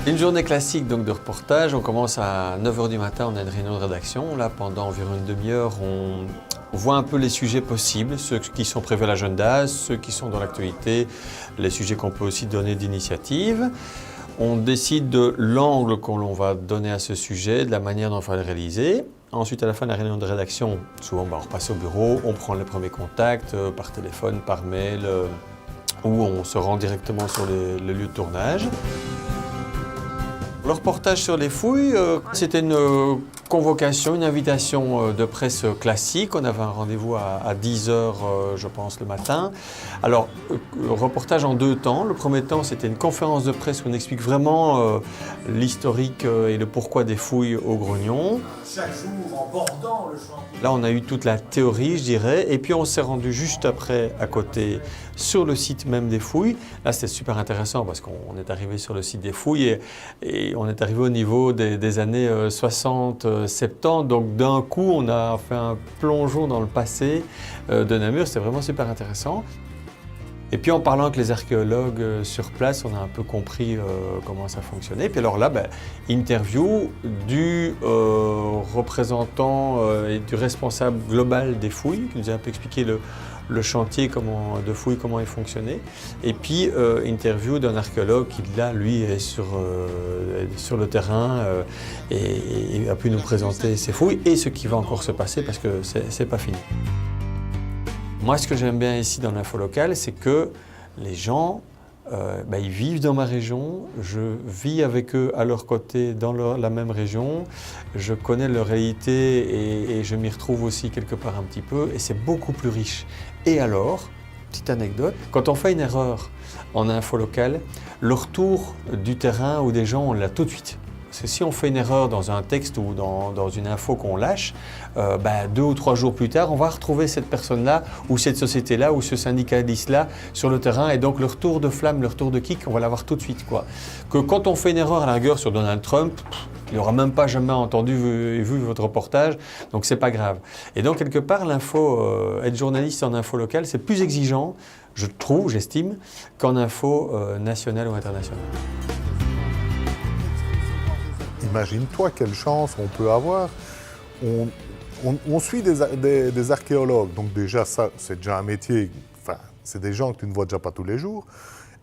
Une journée classique donc de reportage, on commence à 9 h du matin, on a une réunion de rédaction. Là, pendant environ une demi-heure, on voit un peu les sujets possibles, ceux qui sont prévus à l'agenda, ceux qui sont dans l'actualité, les sujets qu'on peut aussi donner d'initiative. On décide de l'angle qu'on va donner à ce sujet, de la manière dont on va le réaliser. Ensuite, à la fin de la réunion de rédaction, souvent on repasse au bureau, on prend les premiers contacts par téléphone, par mail, ou on se rend directement sur le lieu de tournage. Le reportage sur les fouilles, c'était une convocation, une invitation de presse classique. On avait un rendez-vous à 10 h, je pense, le matin. Alors, reportage en deux temps. Le premier temps, c'était une conférence de presse où on explique vraiment l'historique et le pourquoi des fouilles au Grognon. Chaque jour, en bordant le chantier. Là, on a eu toute la théorie, je dirais, et puis on s'est rendu juste après, à côté, sur le site même des fouilles. Là, c'était super intéressant parce qu'on est arrivé sur le site des fouilles et on est arrivé au niveau des années 60-70. Donc, d'un coup, on a fait un plongeon dans le passé de Namur. C'était vraiment super intéressant. Et puis en parlant avec les archéologues sur place, on a un peu compris comment ça fonctionnait. Et puis alors là, interview du représentant et du responsable global des fouilles, qui nous a un peu expliqué le chantier de fouilles, comment il fonctionnait. Et puis interview d'un archéologue qui là, lui, est sur le terrain et a pu nous présenter ses fouilles et ce qui va encore se passer parce que c'est pas fini. Moi, ce que j'aime bien ici dans l'info locale, c'est que les gens, ils vivent dans ma région, je vis avec eux à leur côté dans la même région, je connais leur réalité et je m'y retrouve aussi quelque part un petit peu et c'est beaucoup plus riche. Et alors, petite anecdote, quand on fait une erreur en info locale, le retour du terrain ou des gens, on l'a tout de suite. Parce que si on fait une erreur dans un texte ou dans une info qu'on lâche, 2 ou 3 jours plus tard, on va retrouver cette personne-là ou cette société-là ou ce syndicaliste-là sur le terrain. Et donc le retour de flamme, le retour de kick, on va l'avoir tout de suite, quoi. Que quand on fait une erreur à la rigueur sur Donald Trump, il n'aura même pas jamais entendu et vu votre reportage, donc c'est pas grave. Et donc quelque part, être journaliste en info locale, c'est plus exigeant, je trouve, j'estime, qu'en info nationale ou internationale. Imagine-toi quelle chance on peut avoir. On suit des archéologues, donc déjà ça, c'est déjà un métier, enfin, c'est des gens que tu ne vois déjà pas tous les jours.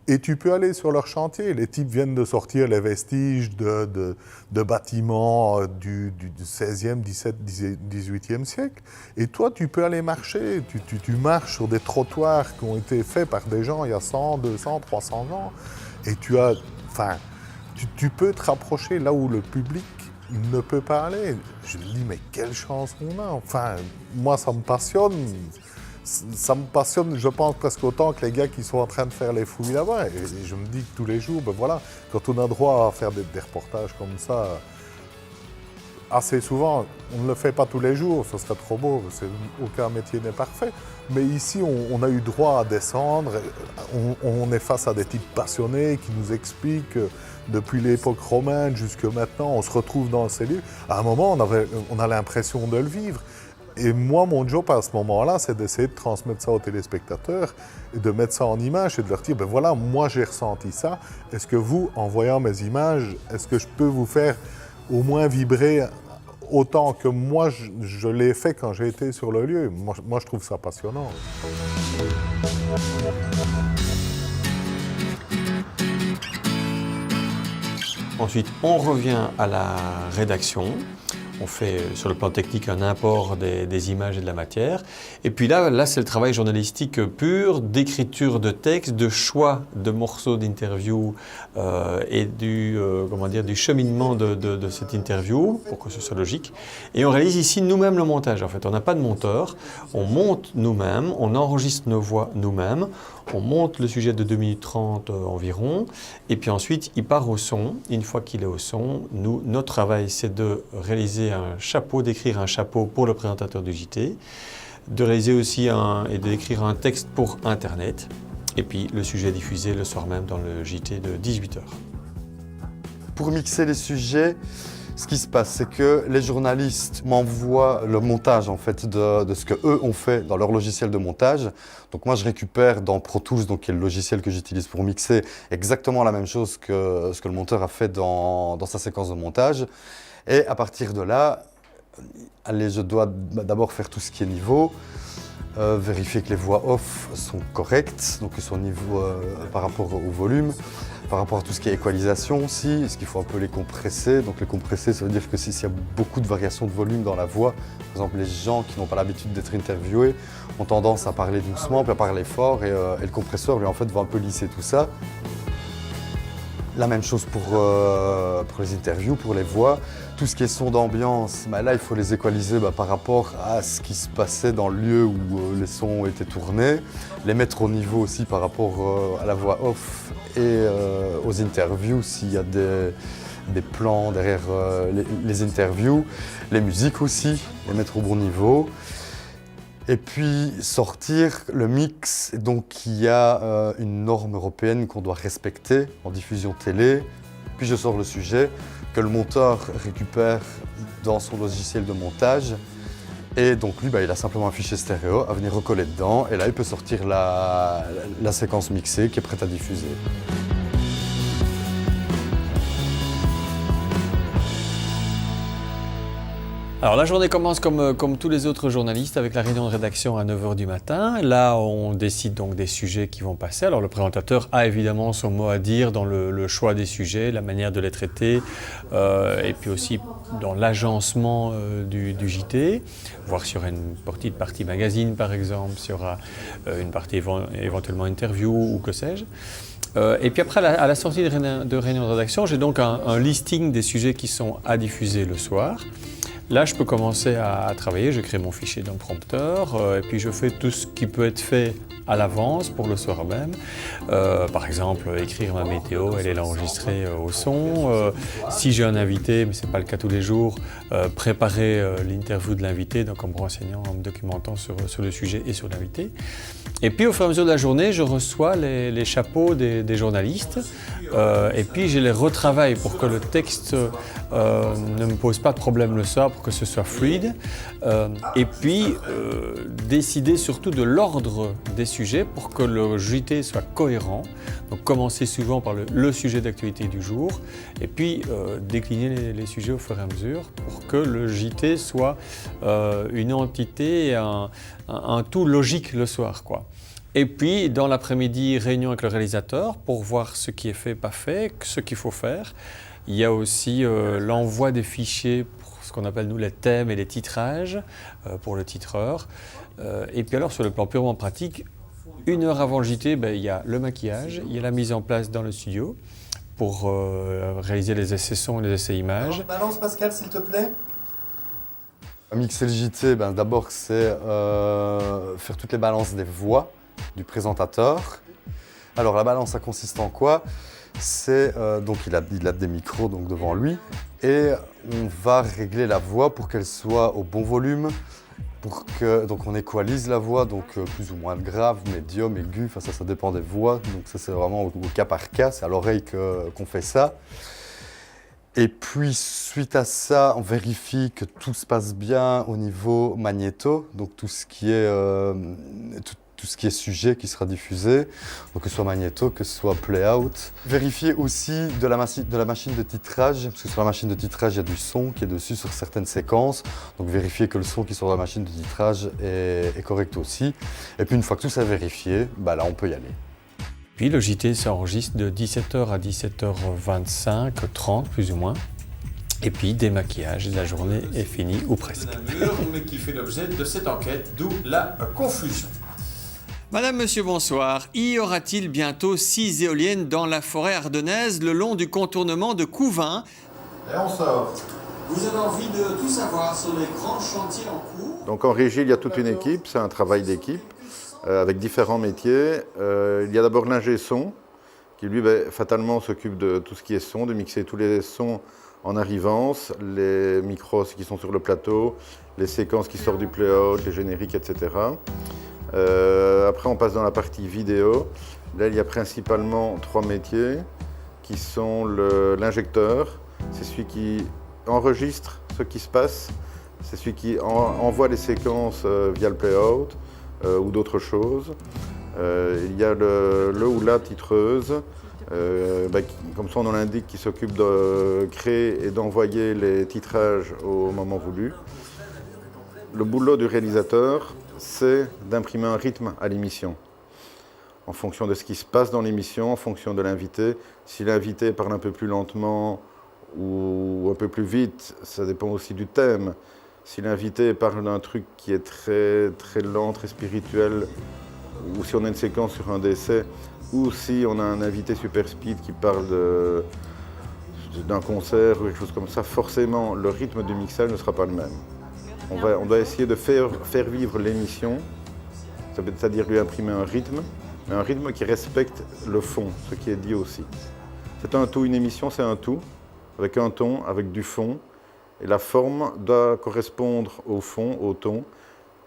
Et tu peux aller sur leur chantier. Les types viennent de sortir les vestiges de bâtiments du 16e, 17e, 18e siècle. Et toi, tu peux aller marcher. Tu marches sur des trottoirs qui ont été faits par des gens il y a 100, 200, 300 ans. Et tu peux te rapprocher là où le public ne peut pas aller. Je me dis, mais quelle chance on a. Enfin, moi, ça me passionne. Ça me passionne, je pense, presque autant que les gars qui sont en train de faire les fouilles là-bas. Et je me dis que tous les jours, quand on a droit à faire des reportages comme ça, assez souvent, on ne le fait pas tous les jours, ce serait trop beau, aucun métier n'est parfait. Mais ici, on a eu droit à descendre, on est face à des types passionnés qui nous expliquent depuis l'époque romaine jusqu'à maintenant, on se retrouve dans ces lieux. À un moment, on a l'impression de le vivre. Et moi, mon job à ce moment-là, c'est d'essayer de transmettre ça aux téléspectateurs et de mettre ça en image et de leur dire, moi j'ai ressenti ça. Est-ce que vous, en voyant mes images, est-ce que je peux vous faire au moins vibrer autant que moi je l'ai fait quand j'ai été sur le lieu? Moi je trouve ça passionnant. Ensuite, on revient à la rédaction. On fait sur le plan technique un import des images et de la matière. Et puis là c'est le travail journalistique pur, d'écriture de texte, de choix de morceaux d'interview et du cheminement de cette interview pour que ce soit logique. Et on réalise ici nous-mêmes le montage. En fait, on n'a pas de monteur, on monte nous-mêmes, on enregistre nos voix nous-mêmes, on monte le sujet de 2 minutes 30 environ, et puis ensuite il part au son. Une fois qu'il est au son, notre travail c'est de réaliser d'écrire un chapeau pour le présentateur du JT, de réaliser aussi et d'écrire un texte pour Internet, et puis le sujet est diffusé le soir même dans le JT de 18 h. Pour mixer les sujets, Ce qui se passe, c'est que les journalistes m'envoient le montage en fait, de ce qu'eux ont fait dans leur logiciel de montage. Donc moi, je récupère dans Pro Tools, donc, qui est le logiciel que j'utilise pour mixer, exactement la même chose que ce que le monteur a fait dans sa séquence de montage. Et à partir de là, allez, je dois d'abord faire tout ce qui est niveau, vérifier que les voix off sont correctes, donc qu'elles sont au niveau par rapport au volume. Par rapport à tout ce qui est équalisation aussi, est-ce qu'il faut un peu les compresser? Donc les compresser, ça veut dire que s'il y a beaucoup de variations de volume dans la voix, par exemple les gens qui n'ont pas l'habitude d'être interviewés ont tendance à parler doucement, puis à parler fort, et le compresseur lui en fait va un peu lisser tout ça. La même chose pour les interviews, pour les voix. Tout ce qui est son d'ambiance, là il faut les équaliser par rapport à ce qui se passait dans le lieu où les sons étaient tournés. Les mettre au niveau aussi par rapport à la voix off et aux interviews s'il y a des plans derrière les interviews. Les musiques aussi, les mettre au bon niveau. Et puis sortir le mix, donc il y a une norme européenne qu'on doit respecter en diffusion télé. Puis je sors le sujet que le monteur récupère dans son logiciel de montage. Et donc lui, il a simplement un fichier stéréo à venir recoller dedans. Et là, il peut sortir la séquence mixée qui est prête à diffuser. Alors la journée commence comme tous les autres journalistes avec la réunion de rédaction à 9h du matin. Là, on décide donc des sujets qui vont passer. Alors le présentateur a évidemment son mot à dire dans le choix des sujets, la manière de les traiter, et puis aussi dans l'agencement du JT, voir s'il y aura une petite partie magazine par exemple, s'il y aura une partie éventuellement interview ou que sais-je. Et puis après, à la sortie de réunion de rédaction, j'ai donc un listing des sujets qui sont à diffuser le soir. Là, je peux commencer à travailler, je crée mon fichier d'un prompteur et puis je fais tout ce qui peut être fait à l'avance pour le soir même. Par exemple, écrire ma météo, aller l'enregistrer au son. Si j'ai un invité, mais ce n'est pas le cas tous les jours, préparer l'interview de l'invité, donc en me renseignant, en me documentant sur le sujet et sur l'invité. Et puis au fur et à mesure de la journée, je reçois les chapeaux des journalistes et puis je les retravaille pour que le texte ne me pose pas de problème le soir, pour que ce soit fluide. Et puis décider surtout de l'ordre des sujets pour que le JT soit cohérent. Donc commencer souvent par le sujet d'actualité du jour et puis décliner les sujets au fur et à mesure pour que le JT soit une entité, un tout logique le soir, quoi. Et puis, dans l'après-midi, réunion avec le réalisateur pour voir ce qui est fait, pas fait, ce qu'il faut faire. Il y a aussi l'envoi des fichiers pour ce qu'on appelle nous les thèmes et les titrages pour le titreur. Et puis alors, sur le plan purement pratique, 1 heure avant le JT, il y a le maquillage, il y a la mise en place dans le studio pour réaliser les essais son et les essais images. Balance Pascal, s'il te plaît. Mixer le JT, d'abord c'est faire toutes les balances des voix du présentateur. Alors la balance, ça consiste en quoi? C'est donc il a des micros donc devant lui et on va régler la voix pour qu'elle soit au bon volume, pour que donc on équalise la voix, donc plus ou moins grave, médium, aigu, ça dépend des voix, donc ça c'est vraiment au cas par cas, c'est à l'oreille qu'on fait ça. Et puis suite à ça, on vérifie que tout se passe bien au niveau magnéto, donc tout ce qui est sujet qui sera diffusé, donc que ce soit magnéto, que ce soit play-out. Vérifier aussi de la machine de titrage, parce que sur la machine de titrage, il y a du son qui est dessus sur certaines séquences, donc vérifier que le son qui sort de la machine de titrage est correct aussi. Et puis une fois que tout ça est vérifié, là on peut y aller. Puis le JT s'enregistre de 17h à 17h25, 30 plus ou moins. Et puis démaquillage, la journée est finie ou presque. Mais qui fait l'objet de cette enquête, d'où la confusion. Madame, monsieur, bonsoir. Y aura-t-il bientôt 6 éoliennes dans la forêt ardennaise le long du contournement de Couvin? Et on sort. Vous avez envie de tout savoir sur les grands chantiers en cours? Donc en régie, il y a toute une équipe, c'est un travail d'équipe avec différents métiers. Il y a d'abord l'ingé son qui lui fatalement s'occupe de tout ce qui est son, de mixer tous les sons en arrivance, les micros qui sont sur le plateau, les séquences qui sortent du play-out, les génériques, etc. Après, on passe dans la partie vidéo. Là, il y a principalement 3 métiers qui sont l'injecteur. C'est celui qui enregistre ce qui se passe. C'est celui qui envoie les séquences via le playout ou d'autres choses. Il y a le ou la titreuse, comme son nom l'indique, qui s'occupe de créer et d'envoyer les titrages au moment voulu. Le boulot du réalisateur, c'est d'imprimer un rythme à l'émission, en fonction de ce qui se passe dans l'émission, en fonction de l'invité. Si l'invité parle un peu plus lentement ou un peu plus vite, ça dépend aussi du thème. Si l'invité parle d'un truc qui est très, très lent, très spirituel, ou si on a une séquence sur un décès, ou si on a un invité super speed qui parle d'un concert ou quelque chose comme ça, forcément, le rythme du mixage ne sera pas le même. On doit essayer de faire vivre l'émission, c'est-à-dire lui imprimer un rythme qui respecte le fond, ce qui est dit aussi. C'est un tout, une émission, c'est un tout, avec un ton, avec du fond, et la forme doit correspondre au fond, au ton,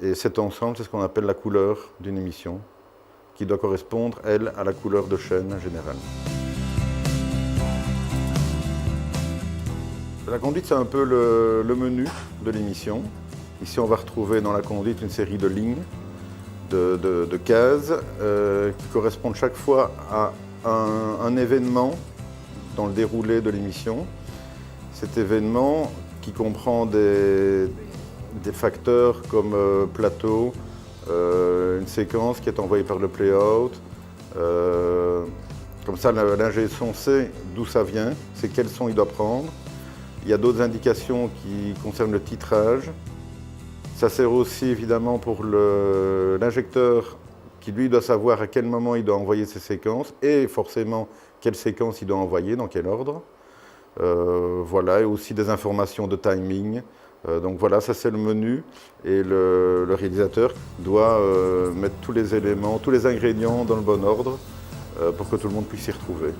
et cet ensemble, c'est ce qu'on appelle la couleur d'une émission, qui doit correspondre, elle, à la couleur de chaîne générale. La conduite, c'est un peu le menu de l'émission. Ici, on va retrouver dans la conduite une série de lignes, de cases, qui correspondent chaque fois à un événement dans le déroulé de l'émission. Cet événement qui comprend des facteurs comme plateau, une séquence qui est envoyée par le playout. Comme ça, l'ingé son sait d'où ça vient, c'est quel son il doit prendre. Il y a d'autres indications qui concernent le titrage. Ça sert aussi évidemment pour l'injecteur qui lui doit savoir à quel moment il doit envoyer ses séquences et forcément quelle séquence il doit envoyer, dans quel ordre. Voilà, et aussi des informations de timing. Donc voilà, ça c'est le menu et le réalisateur doit mettre tous les éléments, tous les ingrédients dans le bon ordre pour que tout le monde puisse s'y retrouver.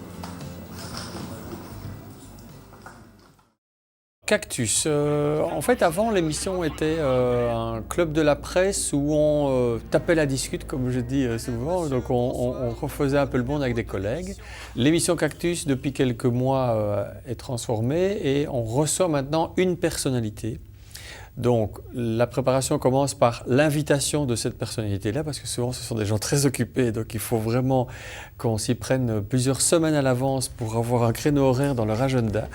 Cactus. En fait, avant, l'émission était un club de la presse où on tapait la discute, comme je dis souvent. Donc, on refaisait un peu le monde avec des collègues. L'émission Cactus, depuis quelques mois, est transformée et on reçoit maintenant une personnalité. Donc, la préparation commence par l'invitation de cette personnalité-là, parce que souvent, ce sont des gens très occupés, donc il faut vraiment qu'on s'y prenne plusieurs semaines à l'avance pour avoir un créneau horaire dans leur agenda.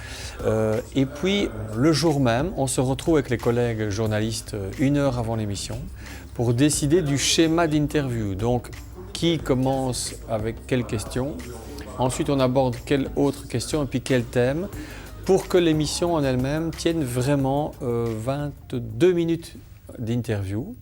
Et puis, le jour même, on se retrouve avec les collègues journalistes 1 heure avant l'émission pour décider du schéma d'interview. Donc, qui commence avec quelle question, ensuite on aborde quelle autre question et puis quel thème, pour que l'émission en elle-même tienne vraiment 22 minutes d'interview.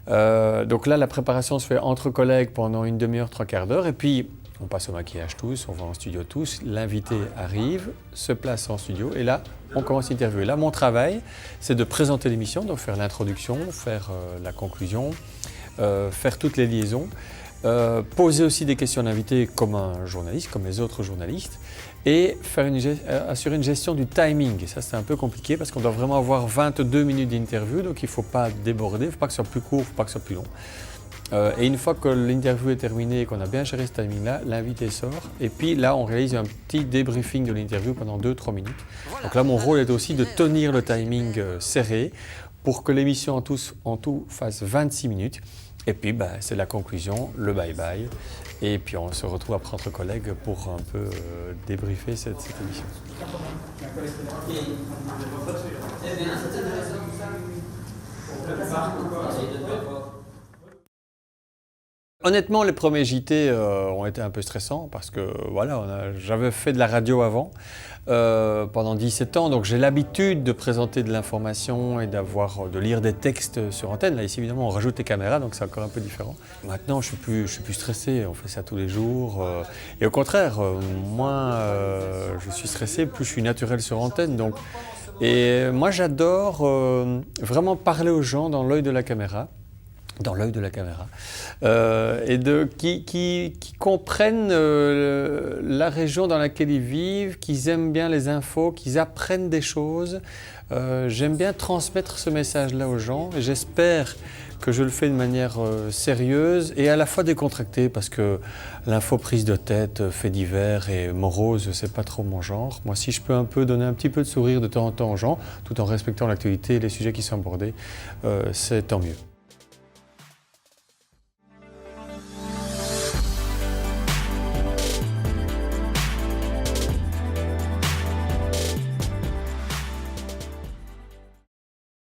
Donc là, la préparation se fait entre collègues pendant une demi-heure, 3/4 d'heure, et puis on passe au maquillage tous, on va en studio tous, l'invité arrive, se place en studio, et là, on commence l'interview. Et là, mon travail, c'est de présenter l'émission, donc faire l'introduction, faire la conclusion, faire toutes les liaisons, poser aussi des questions à l'invité comme un journaliste, comme les autres journalistes, et assurer une gestion du timing. Et ça, c'est un peu compliqué parce qu'on doit vraiment avoir 22 minutes d'interview, donc il ne faut pas déborder, il ne faut pas que ce soit plus court, il ne faut pas que ce soit plus long. Et une fois que l'interview est terminée et qu'on a bien géré ce timing-là, l'invité sort. Et puis là, on réalise un petit débriefing de l'interview pendant 2-3 minutes. Donc là, mon rôle est aussi de tenir le timing serré pour que l'émission en tout fasse 26 minutes. Et puis, c'est la conclusion, le bye-bye. Et puis, on se retrouve après entre collègues pour un peu débriefer cette émission. Honnêtement, les premiers JT ont été un peu stressants parce que voilà, j'avais fait de la radio avant pendant 17 ans, donc j'ai l'habitude de présenter de l'information et de lire des textes sur antenne. Là, ici, évidemment, on rajoute les caméras, donc c'est encore un peu différent. Maintenant, je suis plus stressé, on fait ça tous les jours. Et au contraire, moins je suis stressé, plus je suis naturel sur antenne. Donc. Et moi, j'adore vraiment parler aux gens dans l'œil de la caméra. dans l'œil de la caméra, qui comprennent la région dans laquelle ils vivent, qu'ils aiment bien les infos, qu'ils apprennent des choses. J'aime bien transmettre ce message-là aux gens et j'espère que je le fais de manière sérieuse et à la fois décontractée parce que l'info prise de tête, faits divers et morose, c'est pas trop mon genre. Moi, si je peux un peu donner un petit peu de sourire de temps en temps aux gens, tout en respectant l'actualité et les sujets qui sont abordés, c'est tant mieux.